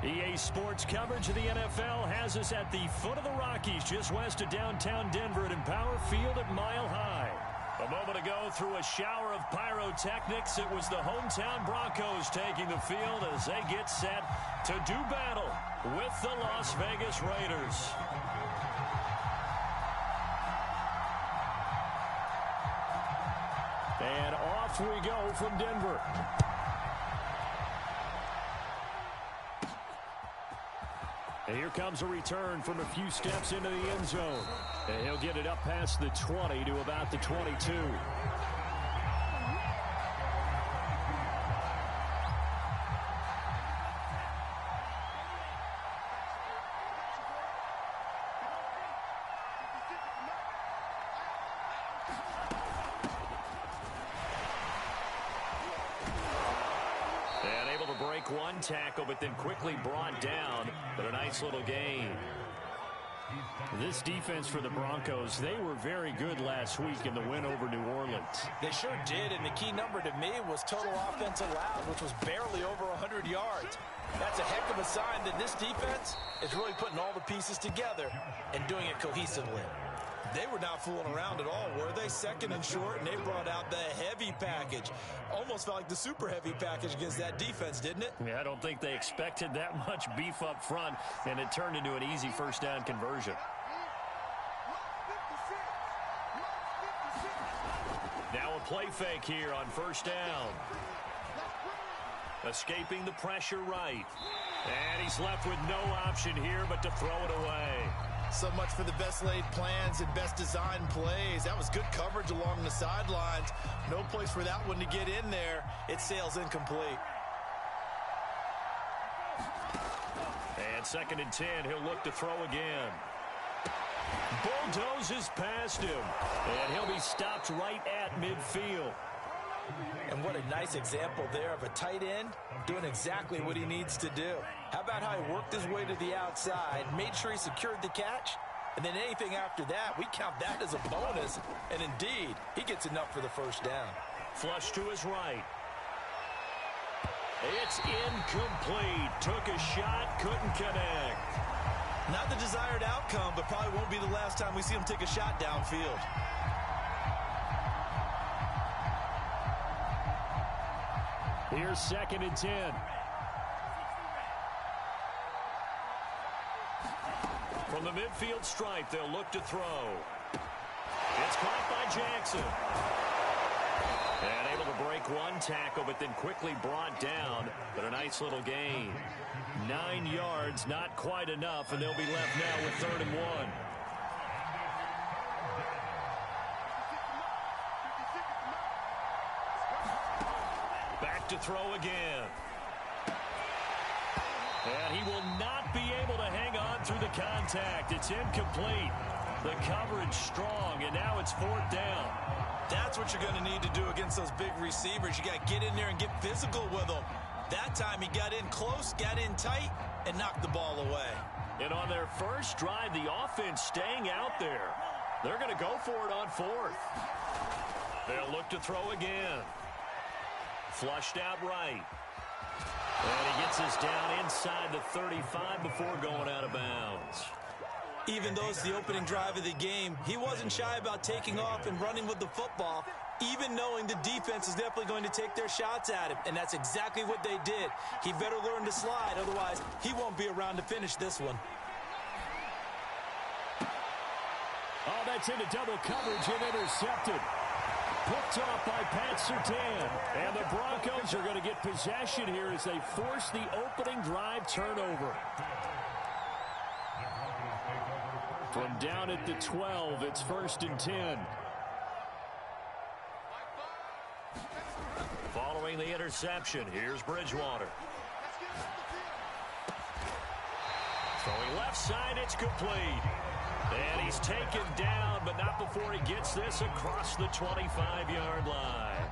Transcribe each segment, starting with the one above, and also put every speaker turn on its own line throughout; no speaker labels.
EA Sports coverage of the NFL has us at the foot of the Rockies, just west of downtown Denver at Empower Field at Mile High. A moment ago, through a shower of pyrotechnics, it was the hometown Broncos taking the field as they get set to do battle with the Las Vegas Raiders. And off we go from Denver. And here comes a return from a few steps into the end zone. And he'll get it up past the 20 to about the 22. One tackle, but then quickly brought down, but a nice little gain. This defense for the Broncos, they were very good last week in the win over New Orleans.
They sure did, and the key number to me was total offense allowed, which was barely over 100 yards. That's a heck of a sign that this defense is really putting all the pieces together and doing it cohesively. They were not fooling around at all, were they? Second and short, and they brought out the heavy package. Almost felt like the super heavy package against that defense, didn't it?
Yeah, I don't think they expected that much beef up front, and it turned into an easy first down conversion. Now a play fake here on first down. Escaping the pressure right. And he's left with no option here but to throw it away.
So much for the best laid plans and best designed plays. That was good coverage along the sidelines. No place for that one to get in there. It sails incomplete.
And second and 10, he'll look to throw again. Bulldozes past him. And he'll be stopped right at midfield.
And what a nice example there of a tight end doing exactly what he needs to do. How about how he worked his way to the outside, made sure he secured the catch, and then anything after that, we count that as a bonus. And indeed, he gets enough for the first down.
Flush to his right. It's incomplete. Took a shot, couldn't connect.
Not the desired outcome, but probably won't be the last time we see him take a shot downfield.
Here's second and 10. From the midfield stripe, they'll look to throw. It's caught by Jackson. And able to break one tackle, but then quickly brought down. But a nice little gain. 9 yards, not quite enough, and they'll be left now with 3rd and 1. Back to throw again. And he will not be able to hang on through the contact. It's incomplete. The coverage strong, and now it's 4th down.
That's what you're going to need to do against those big receivers. You got to get in there and get physical with them. That time he got in close, got in tight, and knocked the ball away.
And on their first drive, the offense staying out there. They're going to go for it on 4th. They'll look to throw again. Flushed out right. And he gets us down inside the 35 before going out of bounds.
Even though it's the opening drive of the game, he wasn't shy about taking off and running with the football, even knowing the defense is definitely going to take their shots at him. And that's exactly what they did. He better learn to slide, otherwise he won't be around to finish this one.
Oh, that's into double coverage and intercepted. Picked off by Pat Surtain. And the Broncos are going to get possession here as they force the opening drive turnover. From down at the 12, it's 1st and 10. Following the interception, here's Bridgewater. Throwing left side, it's complete. And he's taken down, but not before he gets this across the 25-yard line.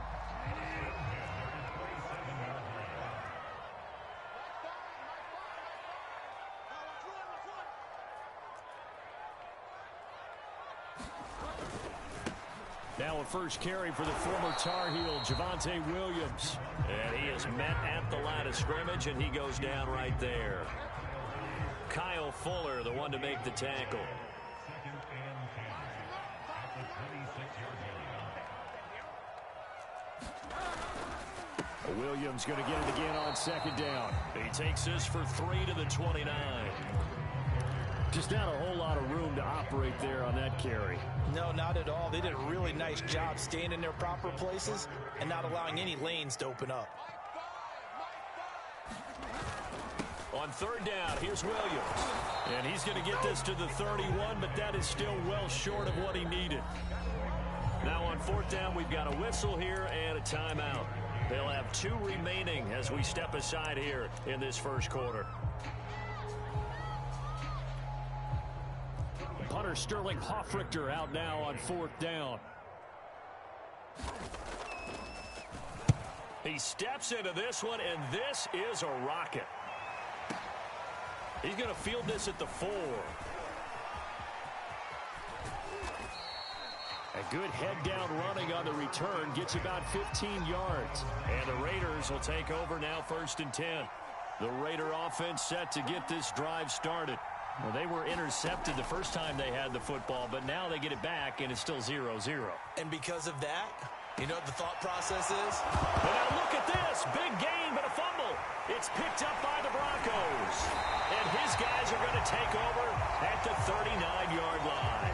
Now a first carry for the former Tar Heel, Javonte Williams. And he is met at the line of scrimmage, and he goes down right there. Kyle Fuller, the one to make the tackle. Williams going to get it again on second down. He takes this for 3 to the 29. Just not a whole lot of room to operate there on that carry.
No, not at all. They did a really nice job staying in their proper places and not allowing any lanes to open up.
On third down, here's Williams. And he's going to get this to the 31, but that is still well short of what he needed. Now on fourth down, we've got a whistle here and a timeout. They'll have 2 remaining as we step aside here in this first quarter. Punter Sterling Hoffrichter out now on fourth down. He steps into this one, and this is a rocket. He's going to field this at the 4. A good head-down running on the return gets about 15 yards. And the Raiders will take over now, 1st and 10. The Raider offense set to get this drive started. Well, they were intercepted the first time they had the football, but now they get it back, and it's still 0-0.
And because of that, you know what the thought process is?
But now look at this. Big gain, but a fumble. It's picked up by the Broncos. And his guys are going to take over at the 39-yard line.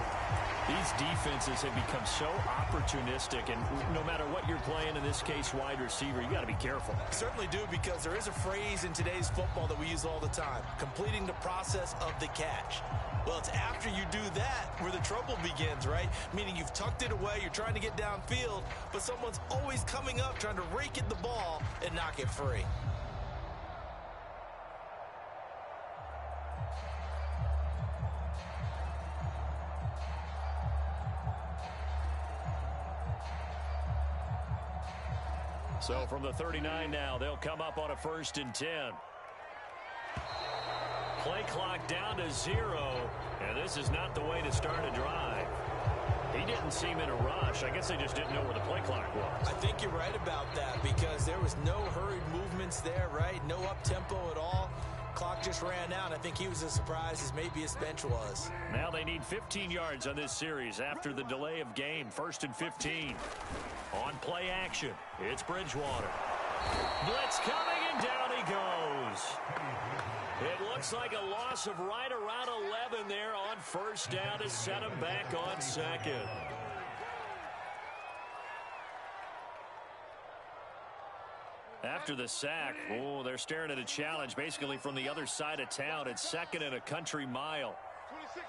These defenses have become so opportunistic, and no matter what you're playing, in this case wide receiver, you got to be careful.
Certainly do, because there is a phrase in today's football that we use all the time: completing the process of the catch. Well, it's after you do that where the trouble begins, right? Meaning you've tucked it away, you're trying to get downfield, but someone's always coming up trying to rake at the ball and knock it free.
So from the 39 now, they'll come up on a 1st and 10. Play clock down to 0, and this is not the way to start a drive. He didn't seem in a rush. I guess they just didn't know where the play clock was.
I think you're right about that, because there was no hurried movements there, right? No up-tempo at all. Clock just ran out. I think he was as surprised as maybe his bench was.
Now they need 15 yards on this series after the delay of game. 1st and 15. On play action, it's Bridgewater. Blitz coming, and down he goes. It looks like a loss of right around 11 there on 1st down to set him back on 2nd. After the sack, they're staring at a challenge basically from the other side of town. It's 2nd and a country mile.
26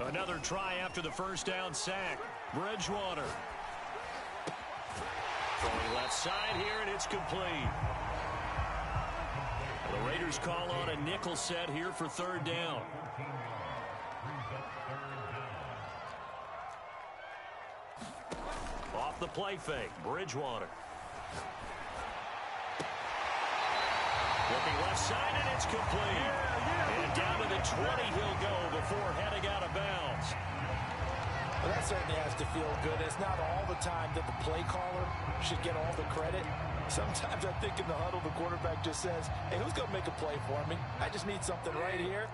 Another try after the 1st down sack. Bridgewater. Throwing left side here, and it's complete. The Raiders call on a nickel set here for 3rd down. Off the play fake, Bridgewater. Looking left side, and it's complete. And down to the 20 he'll go before heading out of bounds.
Well, that certainly has to feel good. It's not all the time that the play caller should get all the credit. Sometimes I think in the huddle, the quarterback just says, hey, who's going to make a play for me? I just need something right here.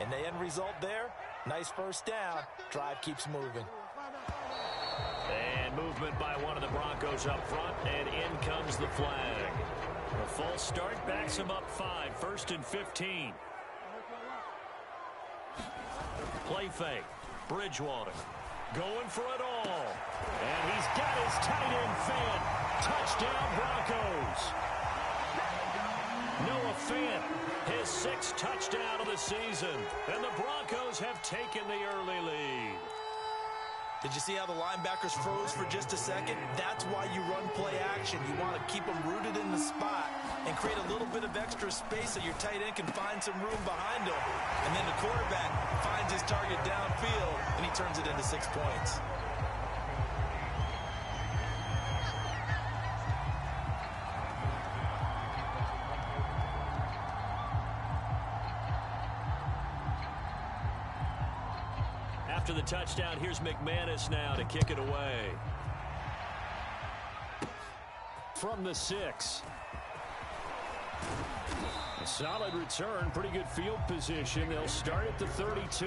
And the end result there, nice 1st down. Drive keeps moving.
And movement by one of the Broncos up front, and in comes the flag. A false start backs him up 5, 1st and 15. Play fake, Bridgewater. Going for it all. And he's got his tight end Fant. Touchdown, Broncos. Noah Fant, his 6th touchdown of the season. And the Broncos have taken the early lead.
Did you see how the linebackers froze for just a second? That's why you run play action. You want to keep them rooted in the spot and create a little bit of extra space so your tight end can find some room behind him. And then the quarterback finds his target downfield, and he turns it into 6 points.
after the touchdown. Here's McManus now to kick it away. From the 6. A solid return, pretty good field position. They'll start at the 32.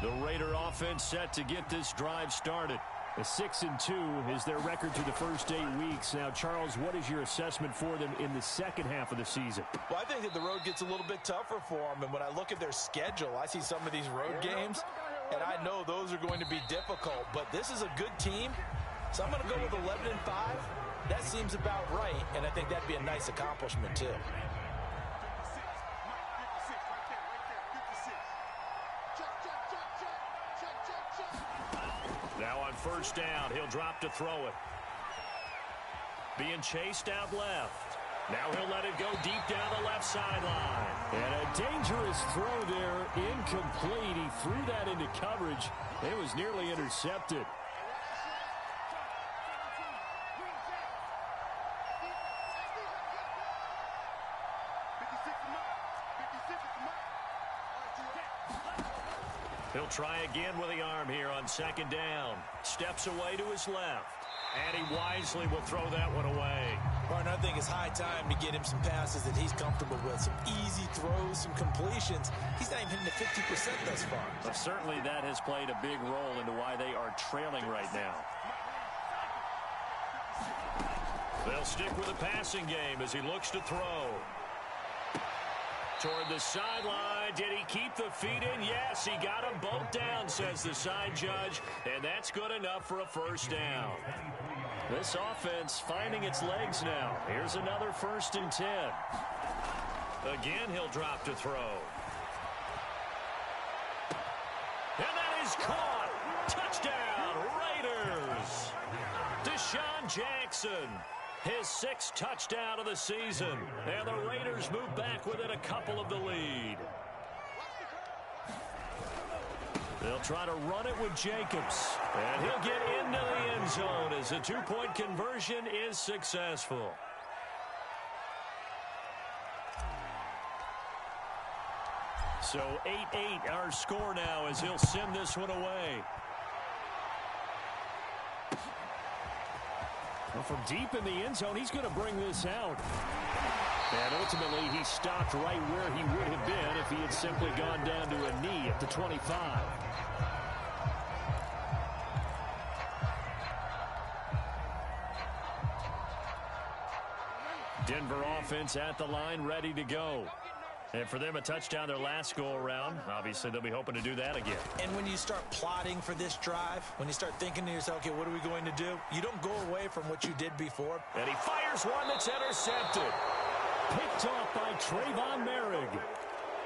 The Raider offense set to get this drive started. A 6-2 is their record through the first 8 weeks. Now, Charles, what is your assessment for them in the second half of the season?
Well, I think that the road gets a little bit tougher for them. And when I look at their schedule, I see some of these road games, and I know those are going to be difficult. But this is a good team, so I'm going to go with 11-5. That seems about right, and I think that'd be a nice accomplishment, too.
Now on first down, he'll drop to throw it. Being chased out left. Now he'll let it go deep down the left sideline. And a dangerous throw there, incomplete. He threw that into coverage. It was nearly intercepted. He'll try again with the arm here on second down. Steps away to his left. And he wisely will throw that one away.
Martin, I think it's high time to get him some passes that he's comfortable with. Some easy throws, some completions. He's not even hitting the 50% thus far.
But certainly that has played a big role into why they are trailing right now. They'll stick with the passing game as he looks to throw. Toward the sideline. Did he keep the feet in? Yes, he got them both down, says the side judge. And that's good enough for a first down. This offense finding its legs now. Here's another 1st and 10. Again, he'll drop to throw. And that is caught. Touchdown, Raiders. Deshaun Jackson. His 6th touchdown of the season. And the Raiders move back within a couple of the lead. They'll try to run it with Jacobs. And he'll get into the end zone as the 2-point conversion is successful. So 8-8 our score now as he'll send this one away. Well, from deep in the end zone, he's going to bring this out. And ultimately, he stopped right where he would have been if he had simply gone down to a knee at the 25. Denver offense at the line, ready to go. And for them, a touchdown their last go-around. Obviously, they'll be hoping to do that again.
And when you start plotting for this drive, when you start thinking to yourself, okay, what are we going to do? You don't go away from what you did before.
And he fires one that's intercepted. Picked off by Trayvon Merrick.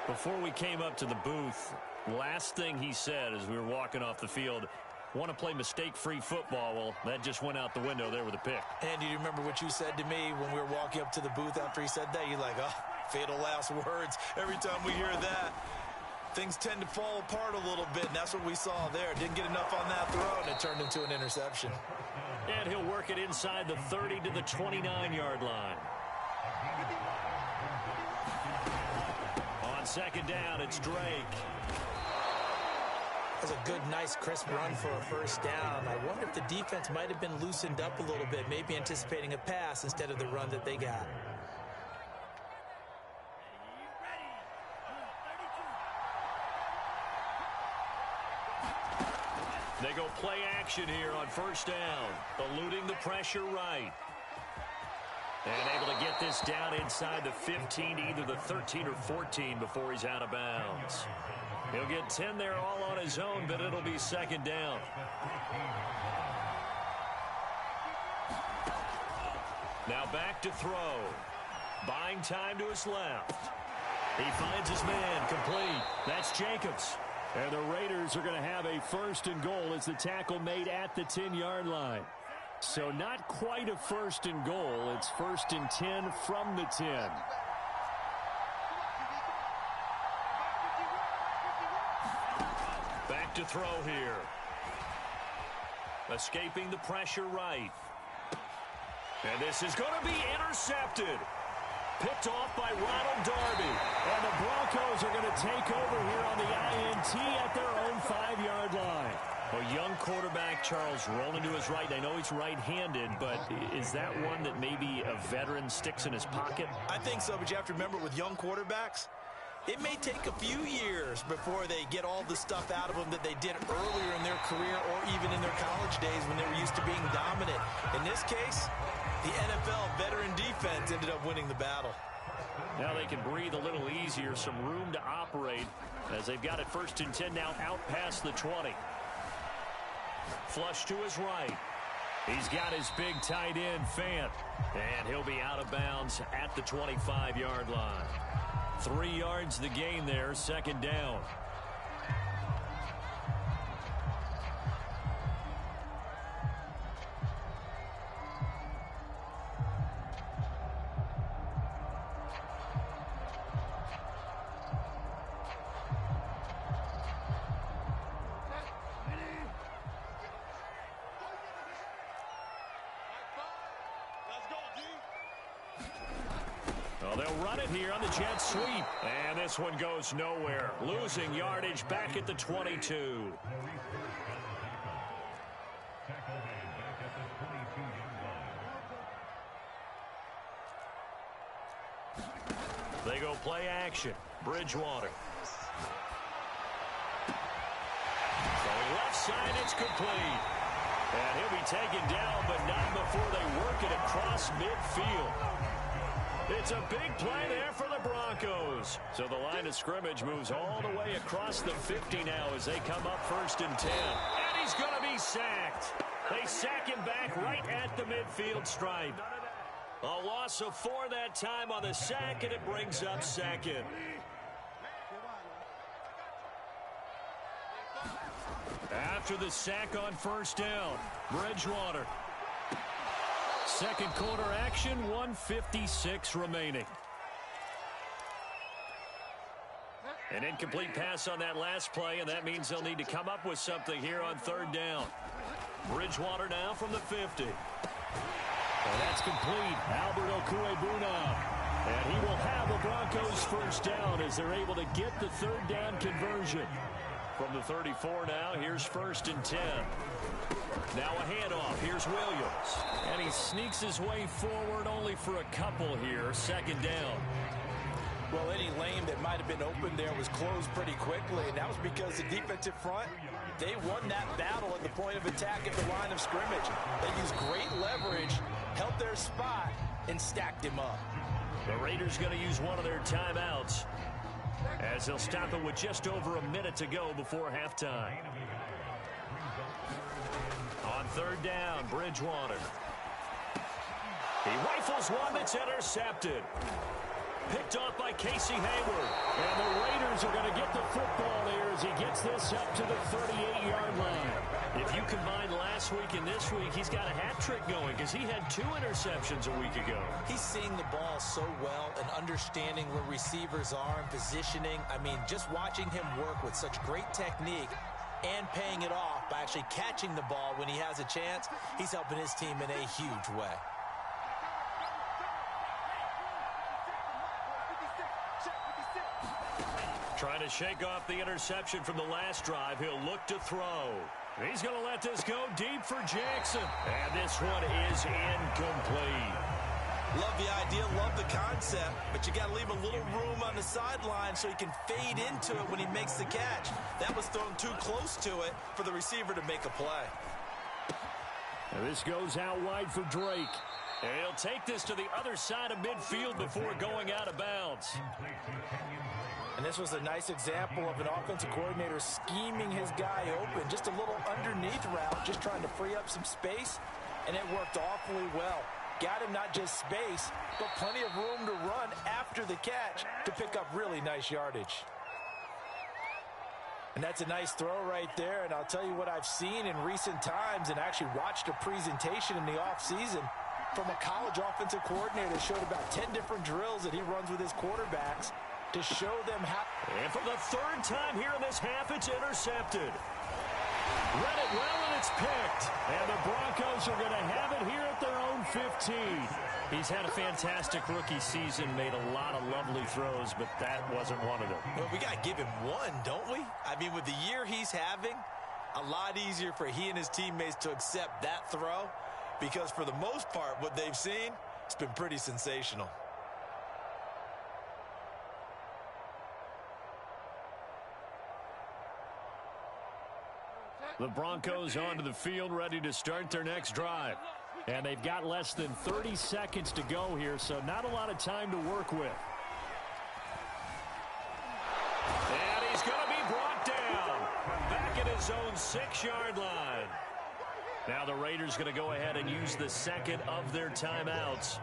Before we came up to the booth, last thing he said as we were walking off the field, want to play mistake-free football. Well, that just went out the window there with a pick.
And do you remember what you said to me when we were walking up to the booth after he said that? You're like, oh, fatal last words. Every time we hear that, things tend to fall apart a little bit, and that's what we saw there. Didn't get enough on that throw, and it turned into an interception.
And he'll work it inside the 30 to the 29-yard line. On second down, it's Drake.
That's a good, nice, crisp run for a first down. I wonder if the defense might have been loosened up a little bit, maybe anticipating a pass instead of the run that they got.
They go play action here on first down, eluding the pressure right. And able to get this down inside the 15, either the 13 or 14 before he's out of bounds. He'll get 10 there all on his own, but it'll be second down. Now back to throw. Buying time to his left. He finds his man complete. That's Jacobs. And the Raiders are going to have a 1st and goal as the tackle made at the 10-yard line. So not quite a 1st and goal. It's 1st and 10 from the 10. Back to throw here. Escaping the pressure right. And this is going to be intercepted. Picked off by Ronald Darby. And the Broncos are going to take over here on the INT at their own 5-yard line. A young quarterback, Charles, rolling to his right. I know he's right-handed, but is that one that maybe a veteran sticks in his pocket?
I think so, but you have to remember with young quarterbacks, it may take a few years before they get all the stuff out of them that they did earlier in their career or even in their college days when they were used to being dominant. In this case, the NFL veteran defense ended up winning the battle.
Now they can breathe a little easier, some room to operate as they've got it 1st and 10 now out past the 20. Flush to his right. He's got his big tight end, Fant. And he'll be out of bounds at the 25-yard line. 3 yards the gain there, 2nd down. They'll run it here on the jet sweep. And this one goes nowhere. Losing yardage back at the 22. They go play action. Bridgewater. Throwing left side, it's complete. And he'll be taken down, but not before they work it across midfield. It's a big play there for the Broncos. So the line of scrimmage moves all the way across the 50 now as they come up 1st and 10. And he's going to be sacked. They sack him back right at the midfield stripe. A loss of 4 that time on the sack, and it brings up 2nd. After the sack on 1st down, Bridgewater. 2nd quarter action, 1:56 remaining. An incomplete pass on that last play, and that means they'll need to come up with something here on 3rd down. Bridgewater now from the 50. And that's complete. Albert Okwuegbunam. And he will have the Broncos 1st down as they're able to get the 3rd down conversion. From the 34 now, here's 1st and 10. Now a handoff. Here's Williams. And he sneaks his way forward only for a couple here. 2nd down.
Well, any lane that might have been open there was closed pretty quickly, and that was because the defensive front, they won that battle at the point of attack at the line of scrimmage. They used great leverage, held their spot, and stacked him up.
The Raiders going to use one of their timeouts as they'll stop it with just over a minute to go before halftime. On 3rd down, Bridgewater. He rifles one that's intercepted. Picked off by Casey Hayward. And the Raiders are going to get the football there as he gets this up to the 38-yard line. If you combine last week and this week, he's got a hat trick going because he had 2 interceptions a week ago.
He's seeing the ball so well and understanding where receivers are and positioning. I mean, just watching him work with such great technique and paying it off by actually catching the ball when he has a chance, he's helping his team in a huge way.
Trying to shake off the interception from the last drive. He'll look to throw. He's going to let this go deep for Jackson. And this one is incomplete.
Love the idea, love the concept, but you got to leave a little room on the sideline so he can fade into it when he makes the catch. That was thrown too close to it for the receiver to make a play.
And this goes out wide for Drake. And he'll take this to the other side of midfield before going out of bounds.
And this was a nice example of an offensive coordinator scheming his guy open. Just a little underneath route, just trying to free up some space, and it worked awfully well. Got him not just space, but plenty of room to run after the catch to pick up really nice yardage. And that's a nice throw right there, and I'll tell you what I've seen in recent times and actually watched a presentation in the offseason from a college offensive coordinator that showed about 10 different drills that he runs with his quarterbacks to show them how.
And for the 3rd time here in this half, it's intercepted. Read it well, and it's picked. And the Broncos are going to have it here at their own 15. He's had a fantastic rookie season, made a lot of lovely throws, but that wasn't one of them.
Well, we got to give him one, don't we? I mean, with the year he's having, a lot easier for he and his teammates to accept that throw, because for the most part, what they've seen, it's been pretty sensational.
The Broncos onto the field, ready to start their next drive. And they've got less than 30 seconds to go here, so not a lot of time to work with. And he's going to be brought down back at his own 6-yard line. Now the Raiders going to go ahead and use the second of their timeouts,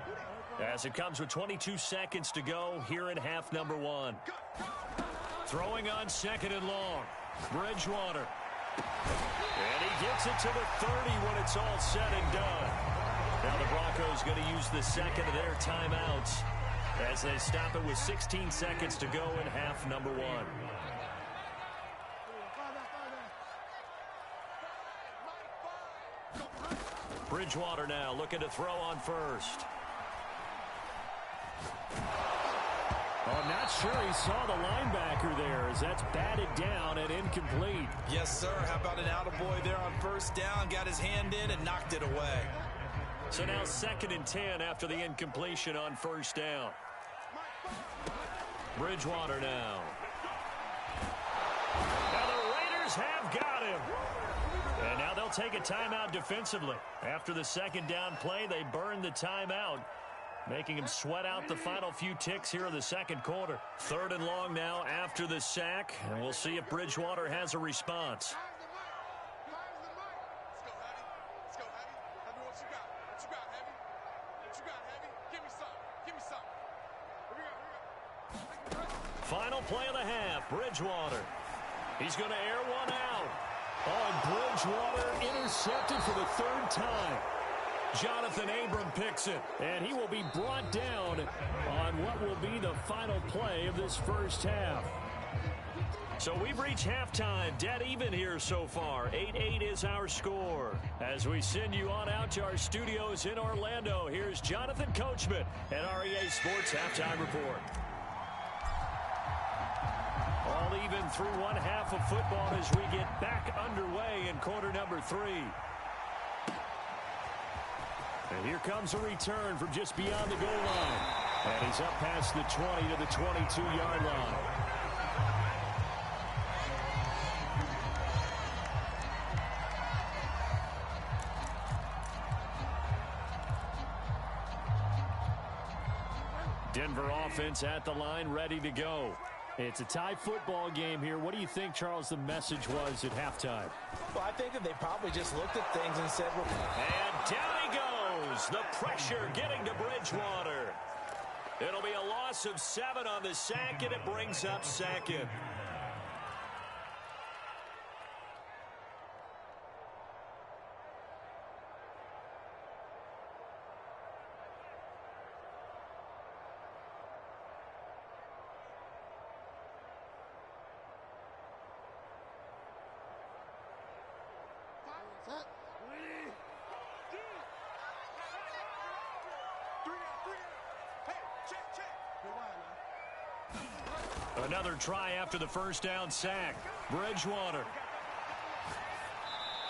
as it comes with 22 seconds to go here in half number 1. Throwing on second and long. Bridgewater. And he gets it to the 30 when it's all said and done. Now the Broncos going to use the second of their timeouts as they stop it with 16 seconds to go in half number 1. Bridgewater now looking to throw on first. Oh, I'm not sure he saw the linebacker there, as that's batted down and incomplete.
Yes, sir. How about an attaboy there on first down? Got his hand in and knocked it away.
So now 2nd and 10 after the incompletion on first down. Bridgewater now. Now the Raiders have got him. And now they'll take a timeout defensively. After the second down play, they burn the timeout, making him sweat out the final few ticks here in the second quarter. 3rd and long now after the sack, and we'll see if Bridgewater has a response. Final play of the half, Bridgewater. He's going to air one out. Oh, and Bridgewater intercepted for the 3rd time. Jonathan Abram picks it, and he will be brought down on what will be the final play of this first half. So we've reached halftime, dead even here so far. 8-8 is our score. As we send you on out to our studios in Orlando, here's Jonathan Coachman at REA Sports Halftime Report. All even through one half of football as we get back underway in quarter number 3. And here comes a return from just beyond the goal line. And he's up past the 20 to the 22-yard line. Denver offense at the line, ready to go. It's a tie football game here. What do you think, Charles, the message was at halftime?
Well, I think that they probably just looked at things and said, well,
and down he goes. The pressure getting to Bridgewater. It'll be a loss of 7 on the sack, and it brings up 2nd. Another try after the first down sack. Bridgewater.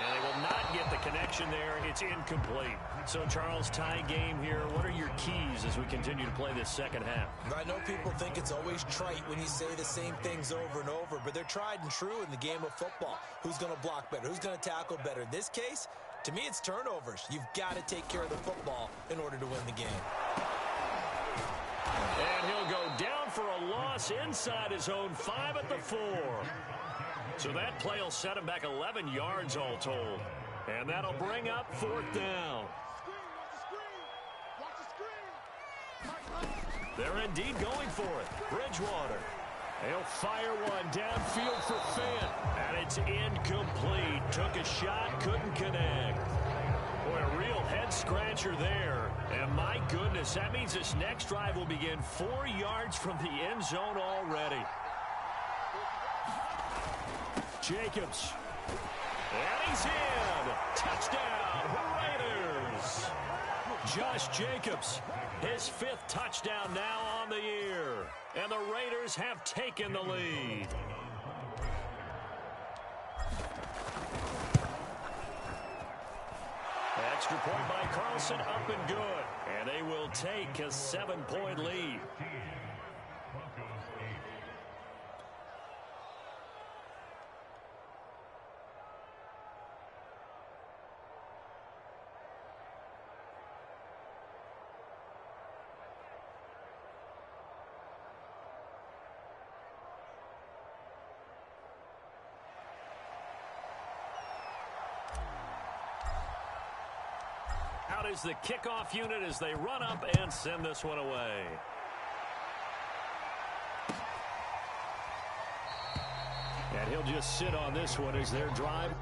And they will not get the connection there. It's incomplete. So, Charles, tie game here. What are your keys as we continue to play this second half?
I know people think it's always trite when you say the same things over and over, but they're tried and true in the game of football. Who's going to block better? Who's going to tackle better? In this case, to me, it's turnovers. You've got to take care of the football in order to win the game.
And he'll go down for a loss inside his own 5 at the 4. So that play will set him back 11 yards all told. And that'll bring up 4th down. They're indeed going for it. Bridgewater. He'll fire one downfield for Fant. And it's incomplete. Took a shot, couldn't connect. Boy, a real head-scratcher there. And my goodness, that means this next drive will begin 4 yards from the end zone already. Jacobs. And he's in. Touchdown, Raiders. Josh Jacobs, his 5th touchdown now on the year. And the Raiders have taken the lead. Extra point by Carlson, up and good. And they will take a 7-point lead. Out is the kickoff unit as they run up and send this one away. And he'll just sit on this one as their drive.